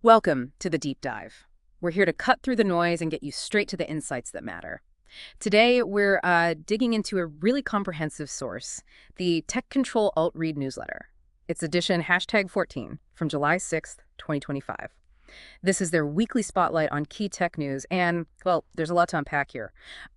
Welcome to the Deep Dive. We're here to cut through the noise and get you straight to the insights that matter. Today, we're digging into a really comprehensive source, the Tech Ctrl+Alt+Read newsletter. It's edition #14 from July 6th, 2025. This is their weekly spotlight on key tech news, and, well, there's a lot to unpack here.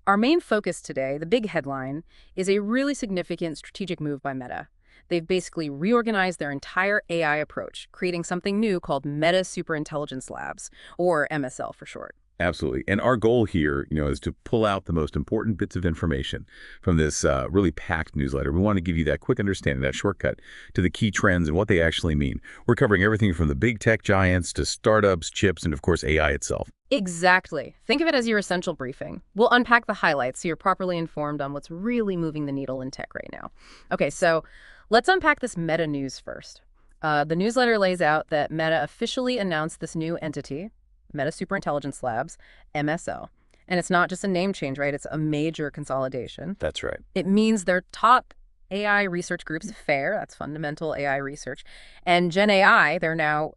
Our main focus today, the big headline, is a really significant strategic move by Meta. They've basically reorganized their entire AI approach, creating something new called Meta Superintelligence Labs, or MSL for short. Absolutely. And our goal here, is to pull out the most important bits of information from this really packed newsletter. We want to give you that quick understanding, that shortcut to the key trends and what they actually mean. We're covering everything from the big tech giants to startups, chips, and of course, AI itself. Exactly. Think of it as your essential briefing. We'll unpack the highlights so you're properly informed on what's really moving the needle in tech right now. Okay, so let's unpack this Meta news first. The newsletter lays out that Meta officially announced this new entity, Meta Superintelligence Labs, MSL. And it's not just a name change, right? It's a major consolidation. That's right. It means their top AI research groups, FAIR, that's fundamental AI research, and Gen AI, they're now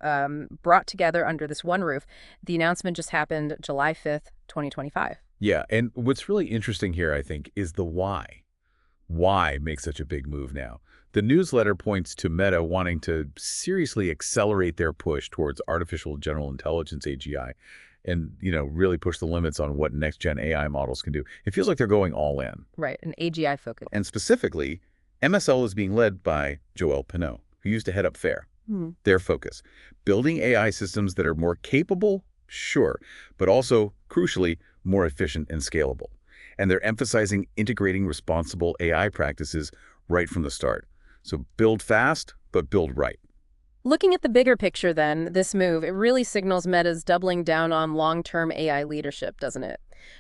brought together under this one roof. The announcement just happened July 5th, 2025. Yeah, and what's really interesting here, I think, is the why. Why make such a big move now? The newsletter points to Meta wanting to seriously accelerate their push towards artificial general intelligence, AGI, and, really push the limits on what next-gen AI models can do. It feels like they're going all in. Right, an AGI focus. And specifically, MSL is being led by Joël Pineau, who used to head up FAIR. Their focus, building AI systems that are more capable, sure, but also, crucially, more efficient and scalable. And they're emphasizing integrating responsible AI practices right from the start. So build fast, but build right. Looking at the bigger picture then, this move, it really signals Meta's doubling down on long-term AI leadership, doesn't it?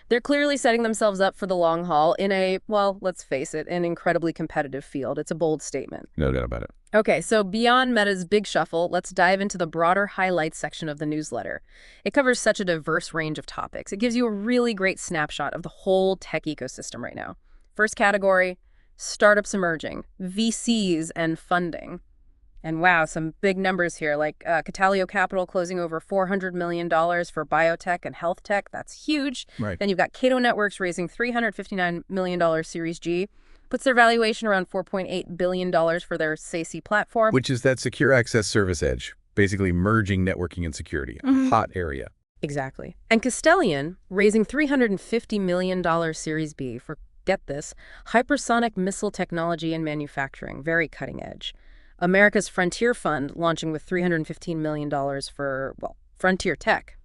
They're clearly setting themselves up for the long haul in a, well, let's face it, an incredibly competitive field. It's a bold statement. No doubt about it. Okay, so beyond Meta's big shuffle, let's dive into the broader highlights section of the newsletter. It covers such a diverse range of topics. It gives you a really great snapshot of the whole tech ecosystem right now. First category, startups emerging, VCs and funding. And wow, some big numbers here, like Catalio Capital closing over $400 million for biotech and health tech. That's huge. Right. Then you've got Cato Networks raising $359 million Series G. Puts their valuation around $4.8 billion for their SASE platform. Which is that secure access service edge, basically merging networking and security, a hot area. Exactly. And Castellion raising $350 million Series B for, get this, hypersonic missile technology and manufacturing, very cutting edge. America's Frontier Fund launching with $315 million for, well, frontier tech.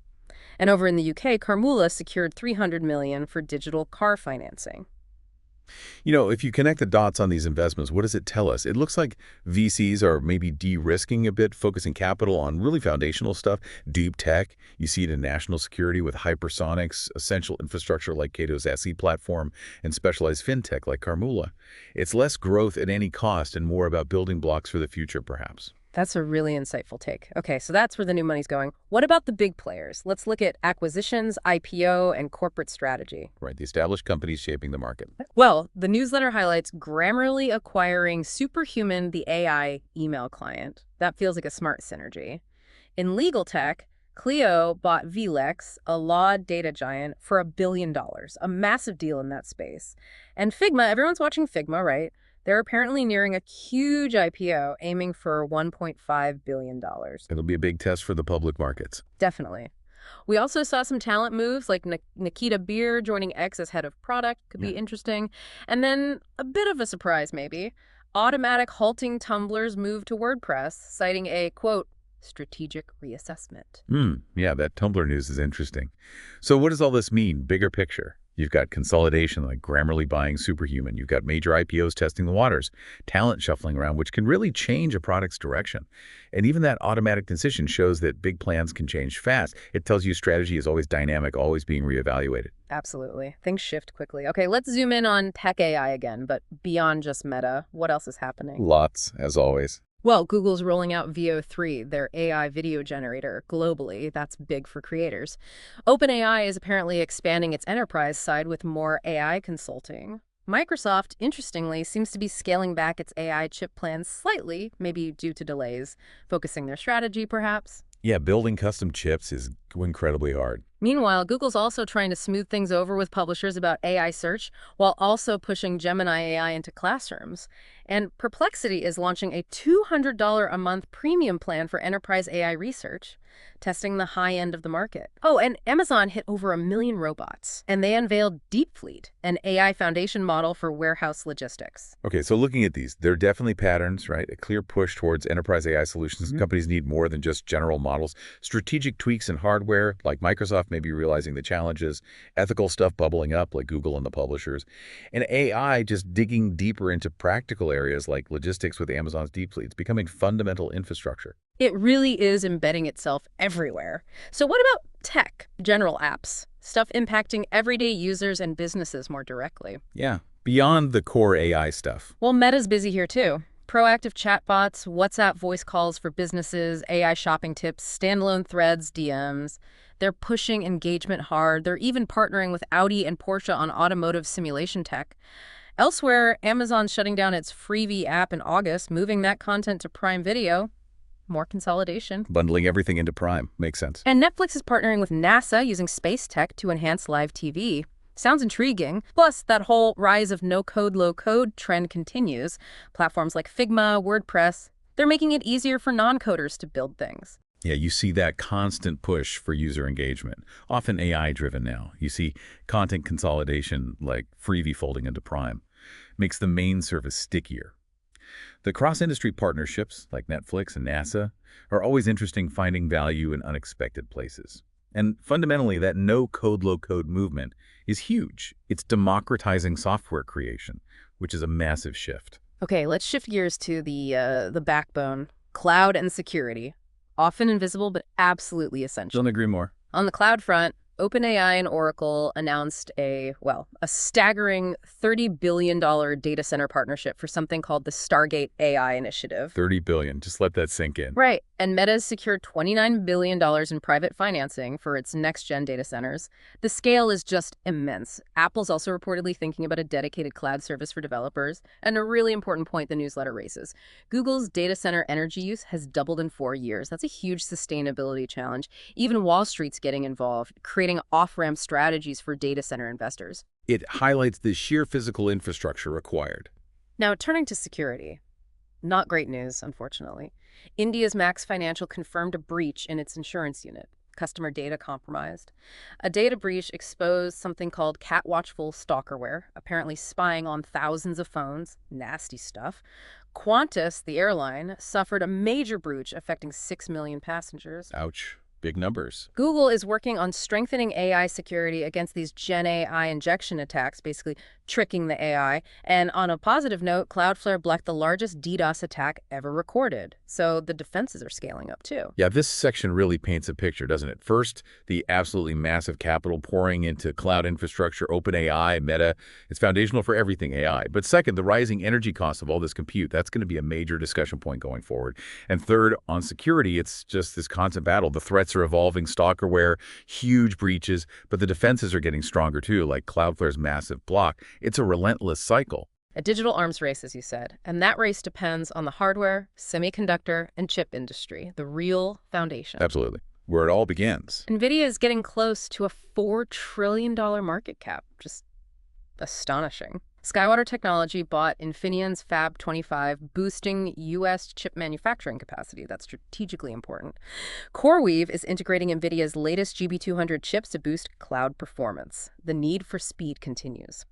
And over in the UK, Carmula secured $300 million for digital car financing. If you connect the dots on these investments, what does it tell us? It looks like VCs are maybe de-risking a bit, focusing capital on really foundational stuff, deep tech. You see it in national security with hypersonics, essential infrastructure like Cato's SE platform, and specialized fintech like Carmula. It's less growth at any cost and more about building blocks for the future, perhaps. That's a really insightful take. Okay, so that's where the new money's going. What about the big players? Let's look at acquisitions, IPO, and corporate strategy. Right, the established companies shaping the market. Well, the newsletter highlights Grammarly acquiring Superhuman, the AI email client. That feels like a smart synergy. In legal tech, Clio bought vLex, a law data giant, for $1 billion, a massive deal in that space. And Figma, everyone's watching Figma, right? They're apparently nearing a huge IPO, aiming for $1.5 billion. It'll be a big test for the public markets. Definitely. We also saw some talent moves, like Nikita Beer joining X as head of product. Could be interesting. And then a bit of a surprise, maybe. Automatic halting Tumblr's move to WordPress, citing a, quote, strategic reassessment. Yeah, that Tumblr news is interesting. So what does all this mean, bigger picture? You've got consolidation like Grammarly buying Superhuman. You've got major IPOs testing the waters, talent shuffling around, which can really change a product's direction. And even that automatic decision shows that big plans can change fast. It tells you strategy is always dynamic, always being reevaluated. Absolutely. Things shift quickly. Okay, let's zoom in on tech AI again, but beyond just Meta. What else is happening? Lots, as always. Well, Google's rolling out Veo 3, their AI video generator, globally. That's big for creators. OpenAI is apparently expanding its enterprise side with more AI consulting. Microsoft, interestingly, seems to be scaling back its AI chip plans slightly, maybe due to delays, focusing their strategy, perhaps. Yeah, building custom chips is incredibly hard. Meanwhile, Google's also trying to smooth things over with publishers about AI search, while also pushing Gemini AI into classrooms. And Perplexity is launching a $200 a month premium plan for enterprise AI research, testing the high end of the market. Oh, and Amazon hit over 1 million robots, and they unveiled Deep Fleet, an AI foundation model for warehouse logistics. Okay, so looking at these, there are definitely patterns, right? A clear push towards enterprise AI solutions. Companies need more than just general models. Strategic tweaks in hardware, like Microsoft may be realizing the challenges, ethical stuff bubbling up, like Google and the publishers, and AI just digging deeper into practical areas like logistics with Amazon's Deep Fleet. It's becoming fundamental infrastructure. It really is embedding itself everywhere. So what about tech, general apps, stuff impacting everyday users and businesses more directly? Yeah, beyond the core AI stuff. Well, Meta's busy here too. Proactive chatbots, WhatsApp voice calls for businesses, AI shopping tips, standalone threads, DMs. They're pushing engagement hard. They're even partnering with Audi and Porsche on automotive simulation tech. Elsewhere, Amazon's shutting down its Freevee app in August, moving that content to Prime Video. More consolidation. Bundling everything into Prime. Makes sense. And Netflix is partnering with NASA using space tech to enhance live TV. Sounds intriguing. Plus, that whole rise of no-code, low-code trend continues. Platforms like Figma, WordPress, they're making it easier for non-coders to build things. Yeah, you see that constant push for user engagement, often AI-driven now. You see content consolidation like Freevee folding into Prime. Makes the main service stickier. The cross-industry partnerships, like Netflix and NASA, are always interesting, finding value in unexpected places. And fundamentally, that no-code, low-code movement is huge. It's democratizing software creation, which is a massive shift. Okay, let's shift gears to the backbone, cloud and security. Often invisible, but absolutely essential. Don't agree more. On the cloud front, OpenAI and Oracle announced a staggering $30 billion data center partnership for something called the Stargate AI initiative. $30 billion. Just let that sink in. Right. And Meta's secured $29 billion in private financing for its next-gen data centers. The scale is just immense. Apple's also reportedly thinking about a dedicated cloud service for developers. And a really important point the newsletter raises. Google's data center energy use has doubled in 4 years. That's a huge sustainability challenge. Even Wall Street's getting involved, creating off-ramp strategies for data center investors. It highlights the sheer physical infrastructure required. Now, turning to security. Not great news, unfortunately. India's Max Financial confirmed a breach in its insurance unit. Customer data compromised. A data breach exposed something called cat-watchful stalkerware, apparently spying on thousands of phones. Nasty stuff. Qantas, the airline, suffered a major breach affecting 6 million passengers. Ouch. Big numbers. Google is working on strengthening AI security against these Gen AI injection attacks, basically tricking the AI. And on a positive note, Cloudflare blocked the largest DDoS attack ever recorded. So the defenses are scaling up too. Yeah, this section really paints a picture, doesn't it? First, the absolutely massive capital pouring into cloud infrastructure, OpenAI, Meta. It's foundational for everything AI. But second, the rising energy costs of all this compute. That's going to be a major discussion point going forward. And third, on security, it's just this constant battle. The threats are evolving, stalkerware, huge breaches, but the defenses are getting stronger too, like Cloudflare's massive block. It's a relentless cycle. A digital arms race, as you said, and that race depends on the hardware, semiconductor, and chip industry, the real foundation. Absolutely. Where it all begins. NVIDIA is getting close to a $4 trillion market cap. Just astonishing. SkyWater Technology bought Infineon's Fab 25, boosting U.S. chip manufacturing capacity. That's strategically important. CoreWeave is integrating NVIDIA's latest GB200 chips to boost cloud performance. The need for speed continues.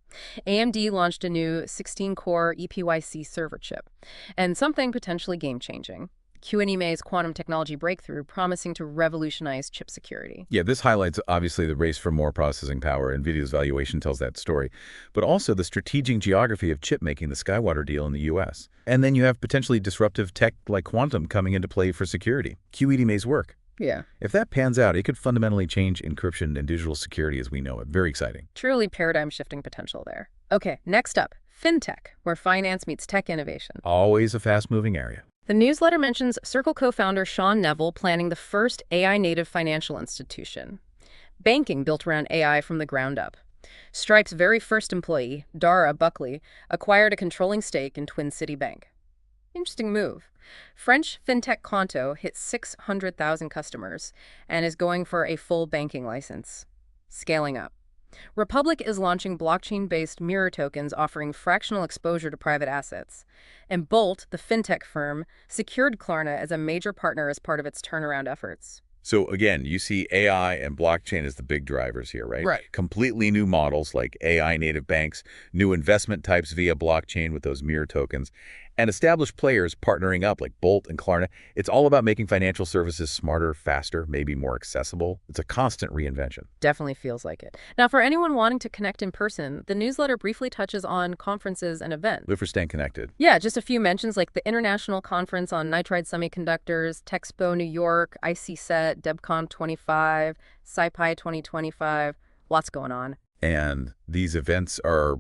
AMD launched a new 16-core EPYC server chip, and something potentially game-changing. 𝐄𝐩𝐢𝐬𝐈's quantum technology breakthrough promising to revolutionize chip security. Yeah, this highlights, obviously, the race for more processing power. NVIDIA's valuation tells that story. But also the strategic geography of chip making, the SkyWater deal in the U.S. And then you have potentially disruptive tech like quantum coming into play for security. 𝐄𝐩𝐢𝐬𝐬's work. Yeah. If that pans out, it could fundamentally change encryption and digital security as we know it. Very exciting. Truly paradigm-shifting potential there. Okay, next up, Fintech, where finance meets tech innovation. Always a fast-moving area. The newsletter mentions Circle co-founder Sean Neville planning the first AI-native financial institution. Banking built around AI from the ground up. Stripe's very first employee, Dara Buckley, acquired a controlling stake in Twin City Bank. Interesting move. French fintech Conto hit 600,000 customers and is going for a full banking license. Scaling up. Republic is launching blockchain-based mirror tokens offering fractional exposure to private assets. And Bolt, the fintech firm, secured Klarna as a major partner as part of its turnaround efforts. So again, you see AI and blockchain as the big drivers here, right? Right. Completely new models like AI native banks, new investment types via blockchain with those mirror tokens, and established players partnering up like Bolt and Klarna. It's all about making financial services smarter, faster, maybe more accessible. It's a constant reinvention. Definitely feels like it. Now, for anyone wanting to connect in person, the newsletter briefly touches on conferences and events. Live for staying connected. Yeah, just a few mentions like the International Conference on Nitride Semiconductors, Texpo New York, ICSET, DebCon 25, SciPy 2025, lots going on. And these events are,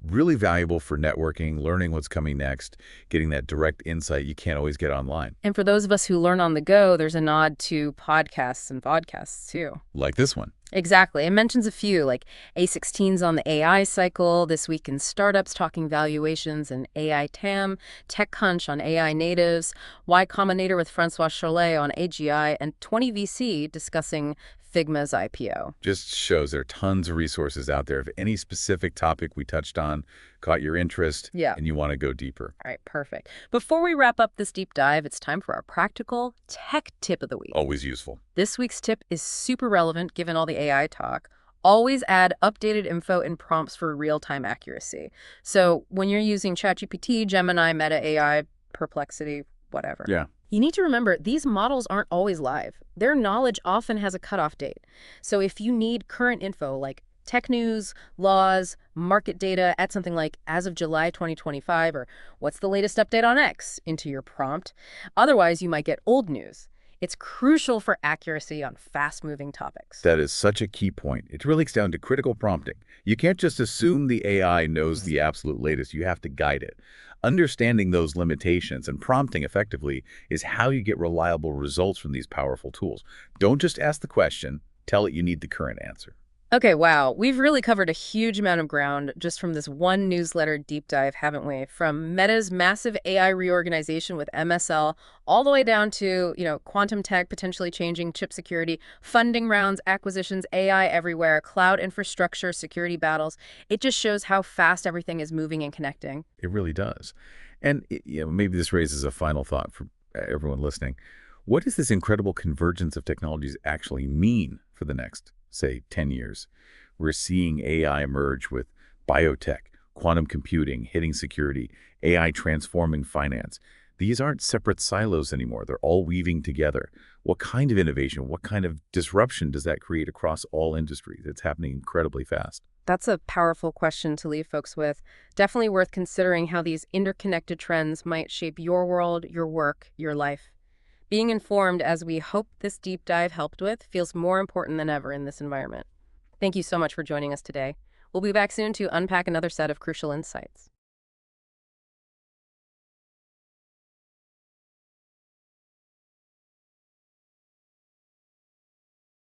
really valuable for networking, learning what's coming next, getting that direct insight you can't always get online. And for those of us who learn on the go, there's a nod to podcasts and vodcasts too. Like this one. Exactly. It mentions a few, like A16's on the AI cycle, This Week in Startups talking valuations and AI TAM, TechCrunch on AI natives, Y Combinator with Francois Cholet on AGI, and 20VC discussing Figma's IPO. Just shows there are tons of resources out there. If any specific topic we touched on caught your interest and you want to go deeper. All right, perfect. Before we wrap up this deep dive, it's time for our practical tech tip of the week. Always useful. This week's tip is super relevant given all the AI talk. Always add updated info and prompts for real-time accuracy. So when you're using ChatGPT, Gemini, Meta AI, Perplexity, whatever. Yeah. You need to remember, these models aren't always live. Their knowledge often has a cutoff date. So if you need current info like tech news, laws, market data, add something like as of July 2025 or what's the latest update on X into your prompt. Otherwise, you might get old news. It's crucial for accuracy on fast-moving topics. That is such a key point. It really gets down to critical prompting. You can't just assume the AI knows the absolute latest. You have to guide it. Understanding those limitations and prompting effectively is how you get reliable results from these powerful tools. Don't just ask the question, tell it you need the current answer. Okay, wow. We've really covered a huge amount of ground just from this one newsletter deep dive, haven't we? From Meta's massive AI reorganization with MSL all the way down to, quantum tech potentially changing chip security, funding rounds, acquisitions, AI everywhere, cloud infrastructure, security battles. It just shows how fast everything is moving and connecting. It really does. And maybe this raises a final thought for everyone listening. What does this incredible convergence of technologies actually mean for the next, say, 10 years? We're seeing AI emerge with biotech, quantum computing, hitting security, AI transforming finance. These aren't separate silos anymore. They're all weaving together. What kind of innovation, what kind of disruption does that create across all industries? It's happening incredibly fast. That's a powerful question to leave folks with. Definitely worth considering how these interconnected trends might shape your world, your work, your life. Being informed, as we hope this deep dive helped with, feels more important than ever in this environment. Thank you so much for joining us today. We'll be back soon to unpack another set of crucial insights.